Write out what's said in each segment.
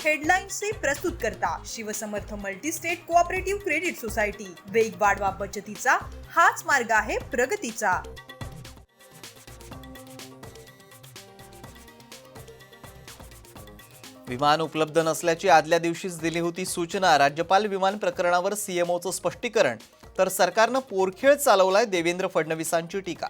हेडलाईन्सचे प्रस्तुत करता Shivsamarth multi-state cooperative credit society. वेग वाढवा बचतीचा, हाच मार्ग आहे प्रगतीचा। विमान उपलब्ध नसल्याची आदल्या दिवशीच दिली होती सूचना। राज्यपाल विमान प्रकरणावर सीएमओचं स्पष्टीकरण, तर सरकारनं पोरखेळ चालवलाय, देवेंद्र फडणवीसांची टीका।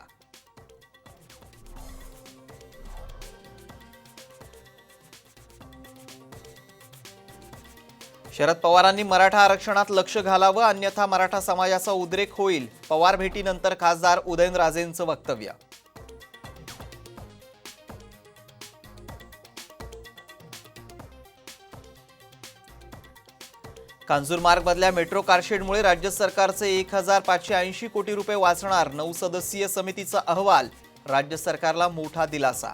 शरद पवारांनी मराठा आरक्षणात लक्ष घालावं, अन्यथा मराठा समाजाचा उद्रेक होईल। पवार भेटीनंतर खासदार उदयनराजेंचं वक्तव्य। कांजूरमार्गमधल्या मेट्रो कारशेडमुळे राज्य सरकारचे 1580 कोटी रुपये वाचणार। 9 सदस्यीय समितीचा अहवाल, राज्य सरकारला मोठा दिलासा।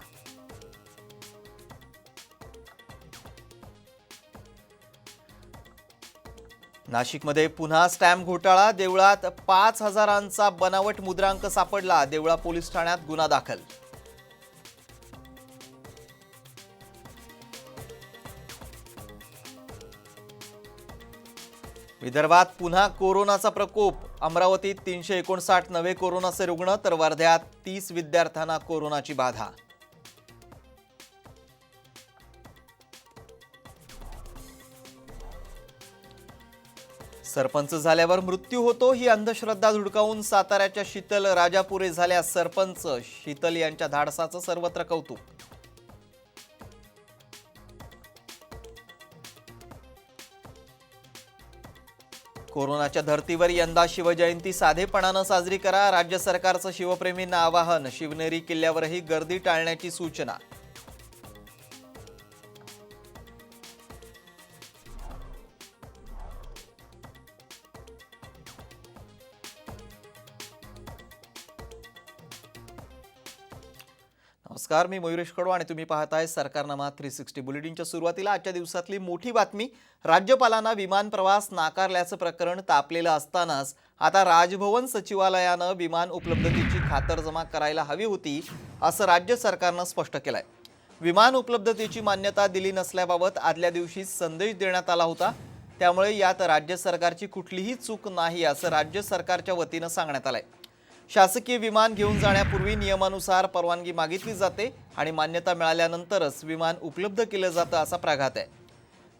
नाशिकमध्ये पुन्हा स्टॅम्प घोटाळा, देवळात 5000चा बनावट मुद्रांक सापडला। देवळा पोलीस ठाण्यात गुन्हा दाखल। विदर्भात पुन्हा कोरोनाचा प्रकोप, अमरावतीत 359 नवे कोरोनाचे रुग्ण, तर वर्ध्यात 30 विद्यार्थ्यांना कोरोनाची बाधा। सरपंच झाल्यावर मृत्यू होतो ही अंधश्रद्धा धुडकावून साताऱ्याच्या शीतल राजापुरे झाल्या सरपंच। शीतल यांच्या धाडसाचं सर्वत्र कौतुक। कोरोनाच्या धर्तीवर यंदा शिवजयंती साधेपणानं साजरी करा, राज्य सरकारचं शिवप्रेमींना आवाहन। शिवनेरी किल्ल्यावरही गर्दी टाळण्याची सूचना। नमस्कार, मी मयुरेश कडू आणि तुम्ही पाहताय सरकारनामा 360 बुलेटिनच्या सुरुवातीला आजच्या दिवसातली मोठी बातमी। राज्यपालांना विमान प्रवास नाकारल्याचं प्रकरण तापलेलं असतानाच आता राजभवन सचिवालयानं विमान उपलब्धतेची खातरजमा करायला हवी होती असं राज्य सरकारनं स्पष्ट केलंय। विमान उपलब्धतेची मान्यता दिली नसल्याबाबत आदल्या दिवशी संदेश देण्यात आला होता, त्यामुळे यात राज्य सरकारची कुठलीही चूक नाही असं राज्य सरकारच्या वतीनं सांगण्यात आलंय। शासकीय विमान घेऊन जाण्यापूर्वी नियमानुसार परवानगी मागितली जाते आणि मान्यता मिळाल्यानंतरच विमान उपलब्ध केलं जातं असा प्रघात आहे।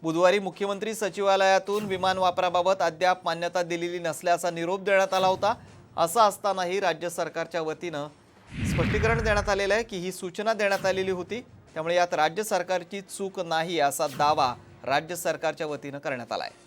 बुधवारी मुख्यमंत्री सचिवालयातून विमान वापराबाबत अद्याप मान्यता दिलेली नसल्याचा निरोप देण्यात आला होता। असं असतानाही राज्य सरकारच्या वतीनं स्पष्टीकरण देण्यात आलेलं आहे की ही सूचना देण्यात आलेली होती, त्यामुळे यात राज्य सरकारची चूक नाही असा दावा राज्य सरकारच्या वतीनं करण्यात आला आहे।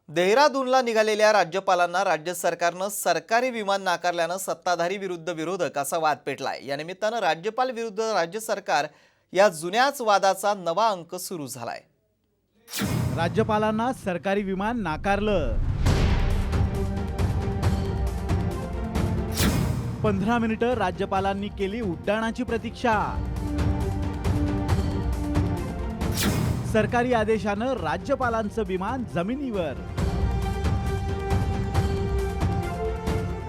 देहरादूनला निघालेल्या राज्यपालांना राज्य सरकारनं सरकारी विमान नाकारल्यानं सत्ताधारी विरुद्ध विरोधक असा वाद पेटलाय। या निमित्तानं राज्यपाल विरुद्ध राज्य सरकार या जुन्याच वादाचा नवा अंक सुरू झालाय। राज्यपालांना सरकारी विमान नाकारलं। 15 मिनिटं राज्यपालांनी केली उड्डाणाची प्रतीक्षा। सरकारी आदेशानं राज्यपालांचं विमान जमिनीवर।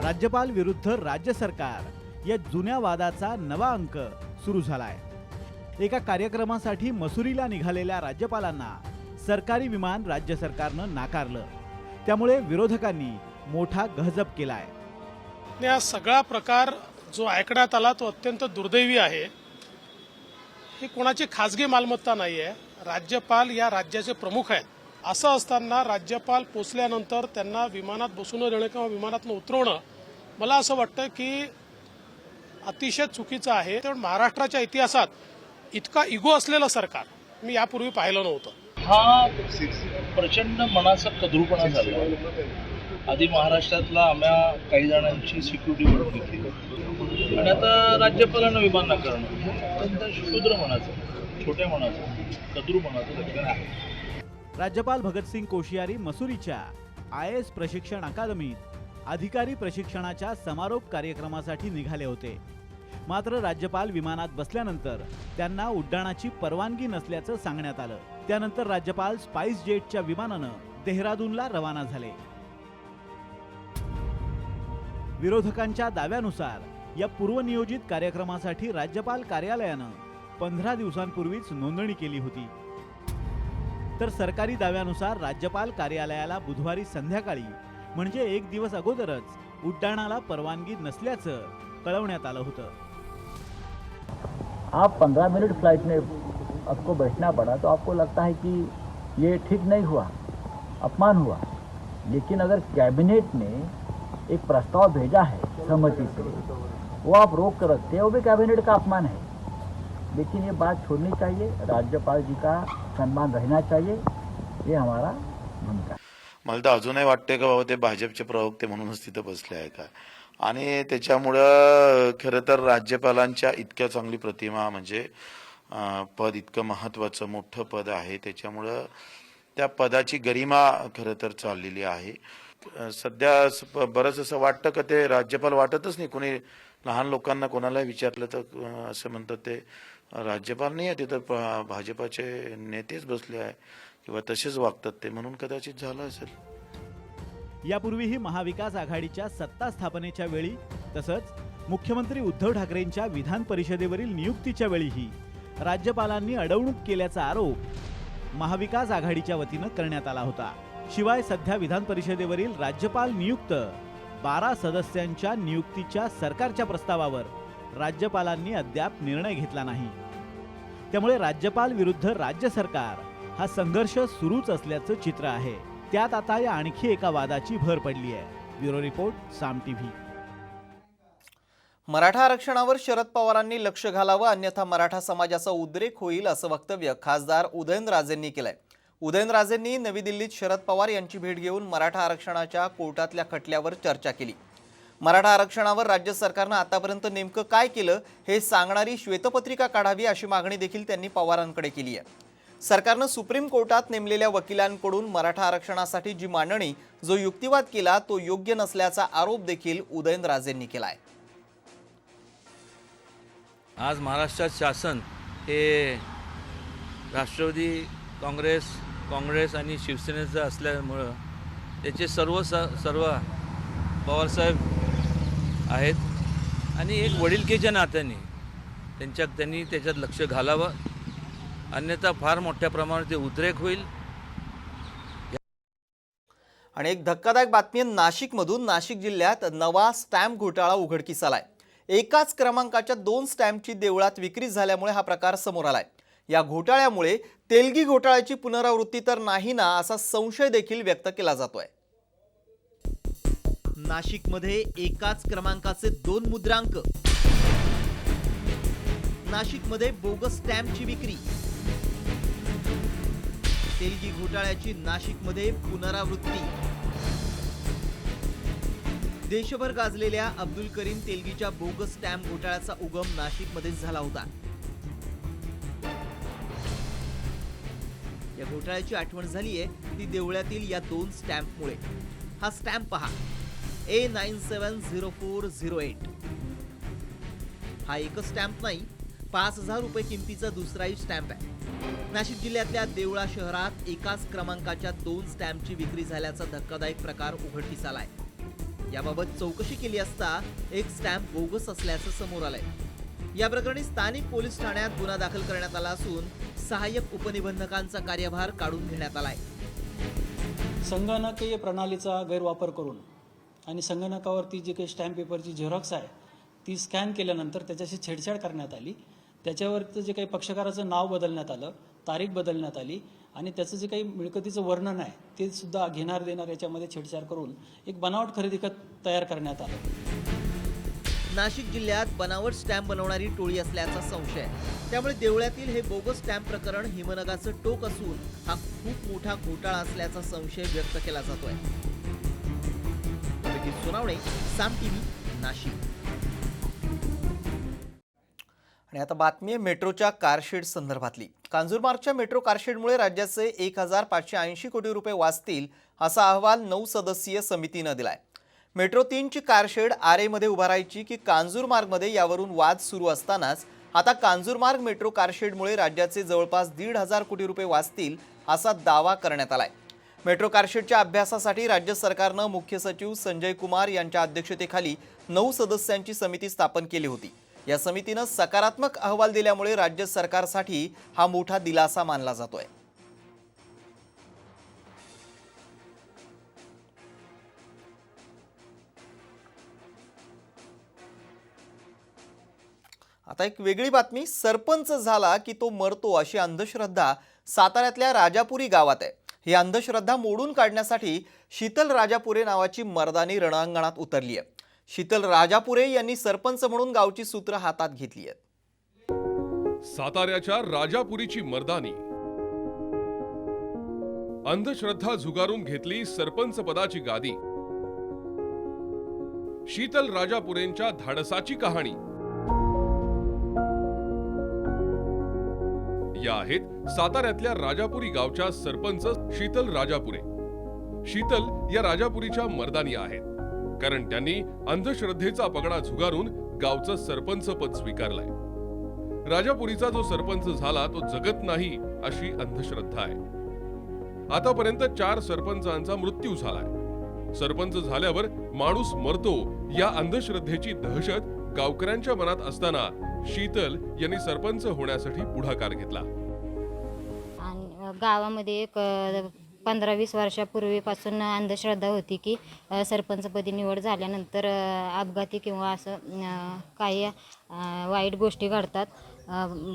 राज्यपाल विरुद्ध राज्य सरकार या जुन्या वादाचा नवा अंक सुरू झालाय। एका कार्यक्रमासाठी मसुरीला निघालेल्या राज्यपालांना सरकारी विमान राज्य सरकारनं नाकारलं, त्यामुळे विरोधकांनी मोठा गहजब केलाय। हा सगळा प्रकार जो ऐकण्यात आला तो अत्यंत दुर्दैवी आहे। ही कोणाची खासगी मालमत्ता नाही आहे। राज्यपाल या राज्याचे प्रमुख आहेत। असं असताना राज्यपाल पोचल्यानंतर त्यांना विमानात बसून देणं किंवा विमानातून उतरवणं, मला असं वाटतं की अतिशय चुकीचं आहे। तर महाराष्ट्राच्या इतिहासात इतका इगो असलेलं सरकार मी यापूर्वी पाहिलं नव्हतं। हा प्रचंड मनाचा कद्रूपणा झाला। आधी महाराष्ट्रातला आम्हा काही जणांची सिक्युरिटी वाढवून घेतली आणि आता राज्यपालांना विमान नाकारणं अत्यंत क्षुद्र मनाचं, छोट्या मनाचं, कद्रू मनाचं लक्षण आहे। राज्यपाल भगतसिंग कोश्यारी मसुरीच्या IAS प्रशिक्षण अकादमीत अधिकारी प्रशिक्षणाच्या समारोप कार्यक्रमासाठी निघाले होते। मात्र राज्यपाल विमानात बसल्यानंतर त्यांना उड्डाणाची परवानगी नसल्याचं सांगण्यात आलं। त्यानंतर राज्यपाल स्पाइस जेटच्या विमानानं देहरादूनला रवाना झाले। विरोधकांच्या दाव्यानुसार या पूर्वनियोजित कार्यक्रमासाठी राज्यपाल कार्यालयानं 15 दिवसांपूर्वीच नोंदणी केली होती. तर सरकारी दाव्यानुसार राज्यपाल कार्यालयाला बुधवारी संध्याकाळी म्हणजे 1 दिवस अगोदरच उड्डाणाला परवानगी नसल्याचं कळवण्यात आलं होतं. आप 15 मिनट फ्लाइट में आपको बैठना पड़ा तो आपको लगता है कि ये ठीक नहीं हुआ, अपमान हुआ. लेकिन अगर कैबिनेट ने एक प्रस्ताव भेजा है सहमति से, वो आप रोक कर रखते हैं, वो भी कैबिनेट का अपमान है. लेकिन ये बात छोड़नी चाहिए, राज्यपाल जी का सम्मान रहना चाहिए, ये हमारा भूमिका है. मला तर अजूनही वाटते का बाबा ते भाजपचे प्रवक्ते म्हणूनच तिथं बसले आहे का, आणि त्याच्यामुळं खरं तर राज्यपालांच्या इतक्या चांगली प्रतिमा म्हणजे पद इतकं महत्त्वाचं मोठं पद आहे, त्याच्यामुळं त्या पदाची गरिमा खरं तर चाललेली आहे. सध्या बरंच असं वाटतं का ते राज्यपाल वाटतच नाही. कोणी लहान लोकांना कोणाला विचारलं तर असं म्हणतात ते राज्यपाल नाही आहे, तिथं भाजपाचे नेतेच बसले आहे किंवा तसेच वागतात ते, म्हणून कदाचित झालं असेल. यापूर्वीही महाविकास आघाडीच्या सत्ता स्थापनेच्या वेळी तसंच मुख्यमंत्री उद्धव ठाकरेंच्या विधान परिषदेवरील नियुक्तीच्या वेळीही राज्यपालांनी अडवणूक केल्याचा आरोप महाविकास आघाडीच्या वतीनं करण्यात आला होता. शिवाय सध्या विधान परिषदेवरील राज्यपाल नियुक्त 12 सदस्यांच्या नियुक्तीच्या सरकारच्या प्रस्तावावर राज्यपालांनी अद्याप निर्णय घेतला नाही. त्यामुळे राज्यपाल विरुद्ध राज्य सरकार हा संघर्ष सुरूच असल्याचं चित्र आहे. त्यात आता या आणखी एका वादाची भर पडली आहे. ब्युरो रिपोर्ट, साम टीव्ही. मराठा आरक्षणावर शरद पवारांनी लक्ष घालावं, अन्यथा मराठा समाजाचा उद्रेक होईल असं वक्तव्य खासदार उदयनराजेंनी केलंय. उदयनराजेंनी नवी दिल्लीत शरद पवार यांची भेट घेऊन मराठा आरक्षणाच्या कोर्टातल्या खटल्यावर चर्चा केली. मराठा आरक्षणावर राज्य सरकारनं आतापर्यंत नेमकं काय केलं हे सांगणारी श्वेतपत्रिका काढावी अशी मागणी देखील त्यांनी पवारांकडे केली आहे. सरकारनं सुप्रीम कोर्टात नेमलेल्या वकिलांकडून मराठा आरक्षणासाठी जी मांडणी, जो युक्तिवाद केला तो योग्य नसल्याचा आरोप देखील उदयनराजेंनी केलाय. आज महाराष्ट्रात शासन हे राष्ट्रवादी काँग्रेस आणि शिवसेनेचं असल्यामुळं त्याचे सर्व पवारसाहेब आहेत आणि एक वडीलकीच्या नात्याने त्यांनी त्याच्यात लक्ष घालावं, अन्यथा फार मोठ्या प्रमाणात ते उद्रेक होईल. आणि एक धक्कादायक बातमी नाशिकमधून. नाशिक जिल्ह्यात नवा स्टॅम्प घोटाळा उघडकीस आलाय. एकाच क्रमांकाच्या 2 स्टॅम्पची देवळात विक्री झाल्यामुळे हा प्रकार समोर आलाय. या घोटाळ्यामुळे तेलगी घोटाळ्याची पुनरावृत्ती तर नाही ना असा संशय देखील व्यक्त केला जातोय. नाशिकमध्ये एकाच क्रमांकाचे 2 मुद्रांक, नाशिकमध्ये बोगस स्टॅम्पची विक्री, तेलगी घोटाळ्याची नाशिकमध्ये पुनरावृत्ती. देशभर गाजलेल्या अब्दुल करीम तेलगीच्या बोगस स्टॅम्प घोटाळ्याचा उगम नाशिकमध्येच झाला होता. या घोटाळ्याची आठवण झालीये ती देवळातील या 2 स्टॅम्पमुळे. हा स्टॅम्प पहा, A970408. हा एकच स्टॅम्प नाही, 5000 रुपये किमतीचा दुसराही स्टॅम्प आहे. नाशिक जिल्ह्यातल्या देवळा शहरात एकाच क्रमांकाच्या 2 स्टॅम्पची विक्री झाल्याचा धक्कादायक प्रकार उघडकीस आलाय. याबाबत चौकशी केली असता एक स्टॅम्प बोगस असल्याचं समोर आलंय. या प्रकरणी स्थानिक पोलीस ठाण्यात गुन्हा दाखल करण्यात आला असून सहाय्यक उपनिबंधकांचा कार्यभार काढून घेण्यात आलाय. संगणकीय प्रणालीचा गैरवापर करून आणि संगणकावरती जी काही स्टॅम्प पेपरची झेरॉक्स आहे ती स्कॅन केल्यानंतर त्याच्याशी छेडछाड करण्यात आली. त्याच्यावरचं जे काही पक्षकाराचं नाव बदलण्यात आलं, तारीख बदलण्यात आली आणि त्याचं जे काही मिळकतीचं वर्णन आहे ते सुद्धा घेणार देणार याच्यामध्ये छेडछाड करून एक बनावट खरेदी खत तयार करण्यात आलं. नाशिक जिल्ह्यात बनावट स्टॅम्प बनवणारी टोळी असल्याचा संशय आहे. त्यामुळे देवळातील हे बोगस स्टॅम्प प्रकरण हिमनगाचं टोक असून हा खूप मोठा घोटाळा असल्याचा संशय व्यक्त केला जातोय. सुनावणे, साम टीव्ही, नाशिक. आणि आता बातमी आहे मेट्रोच्या कारशेड संदर्भातली. कांजूरमार्गच्या मेट्रो कारशेडमुळे राज्याचे 1580 कोटी रुपये वाचतील असा अहवाल 9 सदस्यीय समितीनं दिलाय. मेट्रो 3ची कारशेड आरेमध्ये उभारायची की कांजूरमार्गमध्ये यावरून वाद सुरू असतानाच आता कांजूरमार्ग मेट्रो कारशेडमुळे राज्याचे जवळपास 1500 कोटी रुपये वाचतील असा दावा करण्यात आलाय. मेट्रो कारशेडच्या अभ्यासासाठी राज्य सरकारनं मुख्य सचिव संजय कुमार यांच्या अध्यक्षतेखाली 9 सदस्यांची समिती स्थापन केली होती। या समितीनं सकारात्मक अहवाल दिल्यामुळे राज्य सरकारसाठी हा मोठा दिलासा मानला जातोय। आता एक वेगळी बातमी, सरपंच झाला की तो मरतो अशी अंधश्रद्धा साताऱ्यातल्या राजापुरी गावात आहे। ही अंधश्रद्धा मोडून काढण्यासाठी शीतल राजापुरे नावाची मर्दानी रणांगणात उतरली आहे। शीतल राजापुरे यांनी सरपंच म्हणून गावची सूत्र हातात घेतली आहेत। साताऱ्याच्या राजापुरीची मर्दानी अंधश्रद्धा झुगारून घेतली सरपंच पदाची गादी। शीतल राजापुरेंच्या धाडसाची कहाणी या आहेत साताऱ्यातल्या राजापुरी गावच्या सरपंच शीतल राजापुरे। शीतल या राजापुरीच्या मर्दानी आहेत, कारण त्यांनी अंधश्रद्धेचा पगडा झुगारून गावचं सरपंच पद स्वीकारलंय। राजापुरीचा जो सरपंच झाला तो जगत नाही अशी अंधश्रद्धा आहे। आतापर्यंत 4 सरपंचांचा मृत्यू झालाय। सरपंच झाल्यावर माणूस मरतो या अंधश्रद्धेची दहशत गावकऱ्यांच्या मनात असताना शीतल यांनी सरपंच होण्यासाठी पुढाकार घेतला। आणि गावामध्ये एक 15-20 वर्षापूर्वीपासून अंधश्रद्धा होती की सरपंचपदी निवड झाल्यानंतर अपघाती किंवा असं काही वाईट गोष्टी घडतात,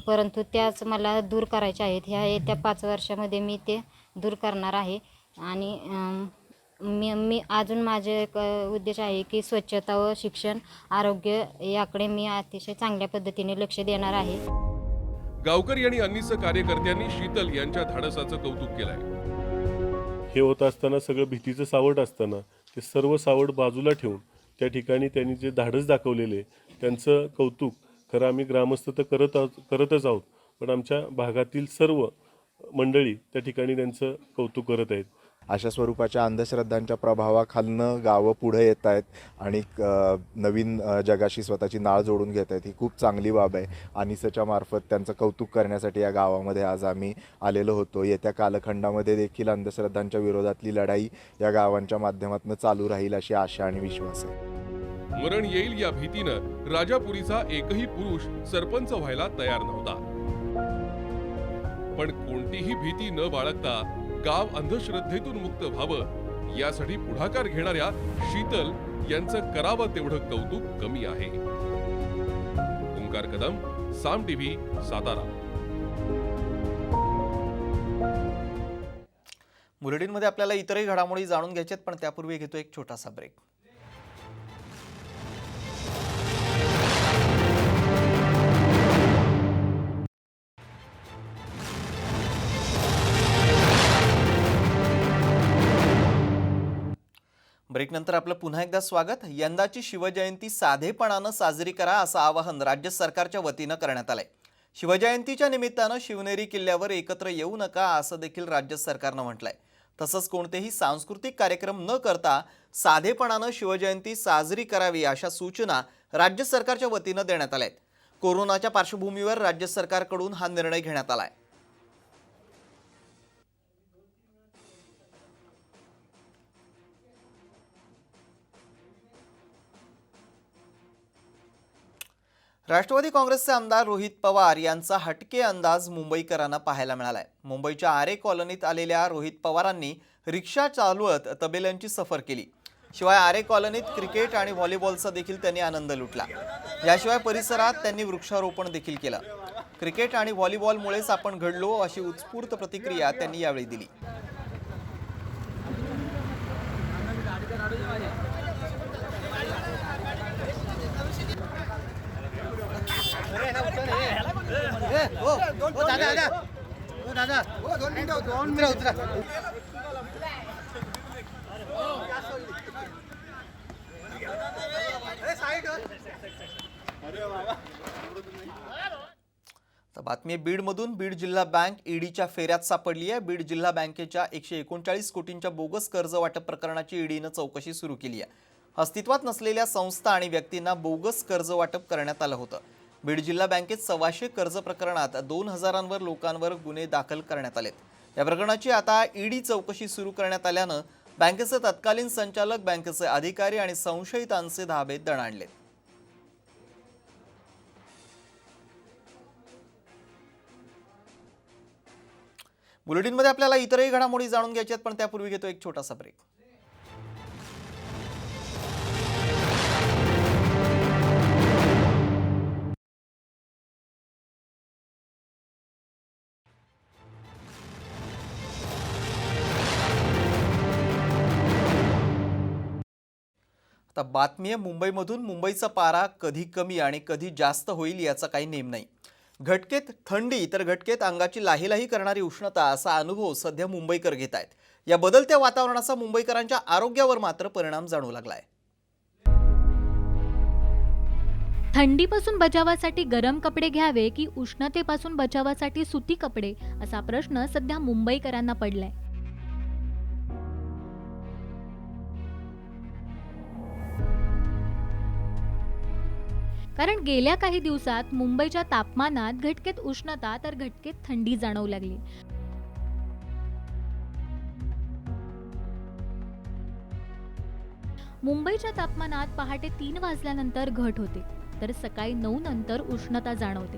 परंतु त्याच मला दूर करायच्या आहेत। ह्या येत्या 5 वर्षामध्ये मी ते दूर करणार आहे। आणि मी अजून माझे एक उद्देश आहे की स्वच्छता व शिक्षण आरोग्य याकडे मी अतिशय चांगल्या पद्धतीने लक्ष देणार आहे। गावकरी आणि अन्नीस कार्यकर्त्यांनी शीतल यांच्या धाडसाचं कौतुक केलंय। हे होत असताना सगळं भीतीचं सावट असताना ते सर्व सावट बाजूला ठेवून त्या ठिकाणी त्यांनी जे धाडस दाखवलेले त्यांचं कौतुक खरं आम्ही ग्रामस्थ तर करतच आहोत, पण आमच्या भागातील सर्व मंडळी त्या ठिकाणी त्यांचं कौतुक करत आहेत। अशा स्वरूपाच्या अंधश्रद्धांच्या प्रभावाखालनं गावं पुढे येत आहेत आणि नवीन जगाशी स्वतःची नाळ जोडून घेत आहेत। ही खूप चांगली बाब आहे। अनिसच्या मार्फत त्यांचं कौतुक करण्यासाठी या गावामध्ये आज आम्ही आलेलो होतो। येत्या कालखंडामध्ये देखील अंधश्रद्धांच्या विरोधातली लढाई या गावांच्या माध्यमातून चालू राहील अशी आशा आणि विश्वास आहे। मरण येईल या भीतीनं राजापुरीचा एकही पुरुष सरपंच व्हायला तयार नव्हता, पण कोणतीही भीती न बाळगता गाव अंधश्रद्धेतून मुक्त व्हावं यासाठी पुढाकार घेणाऱ्या शीतल यांचं करावं तेवढं कौतुक कमी आहे। ओंकार कदम, साम टीव्ही, सातारा। बुलेटिनमध्ये आपल्याला इतरही घडामोडी जाणून घ्यायच्यात, पण त्यापूर्वी घेतो एक छोटासा ब्रेक। ब्रेकनंतर आपलं पुन्हा एकदा स्वागत। यंदाची शिवजयंती साधेपणानं साजरी करा असं आवाहन राज्य सरकारच्या वतीनं करण्यात आलंय। शिवजयंतीच्या निमित्तानं शिवनेरी किल्ल्यावर एकत्र येऊ नका असं देखील राज्य सरकारनं म्हटलंय। तसंच कोणतेही सांस्कृतिक कार्यक्रम न करता साधेपणानं शिवजयंती साजरी करावी अशा सूचना राज्य सरकारच्या वतीनं देण्यात आल्या आहेत। कोरोनाच्या पार्श्वभूमीवर राज्य सरकारकडून हा निर्णय घेण्यात आलाय। राष्ट्रवादी काँग्रेसचे आमदार रोहित पवार यांचा हटके अंदाज मुंबईकरांना पाहायला मिळालाय। मुंबईच्या आरे कॉलनीत आलेल्या रोहित पवारांनी रिक्षा चालवत तबेल्यांची सफर केली। शिवाय आरे कॉलनीत क्रिकेट आणि व्हॉलीबॉलचा देखील त्यांनी आनंद लुटला। याशिवाय परिसरात त्यांनी वृक्षारोपण देखील केलं। क्रिकेट आणि व्हॉलीबॉलमुळेच आपण घडलो अशी उत्स्फूर्त प्रतिक्रिया त्यांनी यावेळी दिली। बातमी बीडमधून। बीड जिल्हा बँक ईडीच्या फेऱ्यात सापडली आहे। बीड जिल्हा बँकेच्या 139 कोटींच्या बोगस कर्ज वाटप प्रकरणाची ईडीनं चौकशी सुरू केली आहे। अस्तित्वात नसलेल्या संस्था आणि व्यक्तींना बोगस कर्ज वाटप करण्यात आलं होतं। बीड जिल्हा बँकेत 125 कर्ज प्रकरणात 2000 लोकांवर गुन्हे दाखल करण्यात आलेत। या प्रकरणाची आता ईडी चौकशी सुरू करण्यात आल्यानं बँकेचे तत्कालीन संचालक, बँकेचे अधिकारी आणि संशयितांचे धाबे दणाणलेत. बुलेटिनमध्ये आपल्याला इतरही घडामोडी जाणून घ्यायच्यात, पण त्यापूर्वी घेतो एक छोटासा ब्रेक. आता बातमी आहे मुंबईमधून. मुंबईचा पारा कधी कमी आणि कधी जास्त होईल याचा काही नेम नाही. घटकेत थंडी तर घटकेत अंगाची लाहीलाही करणारी उष्णता असा अनुभव सध्या मुंबईकर घेत आहेत. या बदलत्या वातावरणाचा मुंबईकरांच्या आरोग्यावर मात्र परिणाम जाणवू लागलाय. थंडीपासून बचावासाठी गरम कपडे घ्यावे की उष्णतेपासून बचावासाठी सुती कपडे असा प्रश्न सध्या मुंबईकरांना पडलाय. कारण गेल्या काही दिवसात मुंबईच्या तापमानात घटकेत उष्णता तर घटकेत थंडी जाणवू लागली. मुंबईच्या तापमानात पहाटे 3 वाजल्यानंतर घट होते तर सकाळी 9 नंतर उष्णता जाणवते.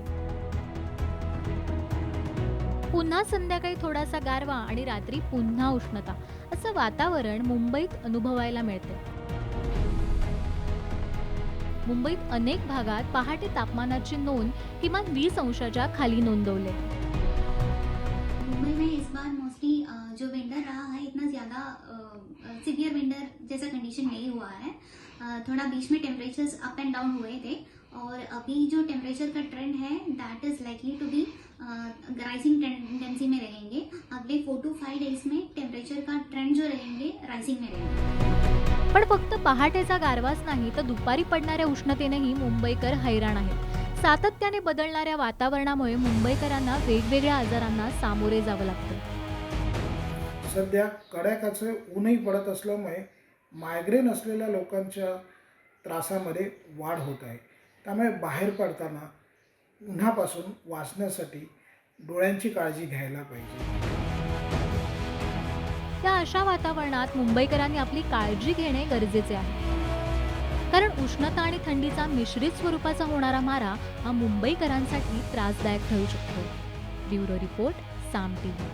पुन्हा संध्याकाळी थोडासा गारवा आणि रात्री पुन्हा उष्णता असं वातावरण मुंबईत अनुभवायला मिळते. मुंबईत अनेक भागात पहाटे तापमानाची नोंद किमान 20 अंशाच्या खाली नोंदवले. मुंबई में इस बार मोस्टली जो विंटर रहा है इतना ज़्यादा सीवियर विंटर जैसा कंडीशन नहीं हुआ है. थोड़ा बीच में टेम्परेचर्स अप एंड डाउन हुए थे और अभी जो टेम्परेचर का ट्रेंड है that is likely to be rising tendency में रहेंगे. अगले 4 to 5 डेज में टेम्परेचर का ट्रेंड जो रहेंगे राइजिंग में रहेंगे. पण फक्त पहाटेचा गारवाच नाही तर दुपारी पडणाऱ्या उष्णतेनेही मुंबईकर हैराण आहेत. सातत्याने बदलणाऱ्या वातावरणामुळे मुंबईकरांना वेगवेगळ्या आजारांना सामोरे जावं लागतं. सध्या कडाक्याचं ऊनही पडत असल्यामुळे मायग्रेन असलेल्या लोकांच्या त्रासामध्ये वाढ होत आहे. त्यामुळे बाहेर पडताना उन्हापासून वाचण्यासाठी डोळ्यांची काळजी घ्यायला पाहिजे. या अशा वातावरणात मुंबईकरांनी आपली काळजी घेणे गरजेचे आहे. कारण उष्णता आणि थंडीचा मिश्रित स्वरूपाचा होणारा मारा हा मुंबईकरांसाठी त्रासदायक ठरू शकतो. ब्युरो रिपोर्ट, साम टीव्ही.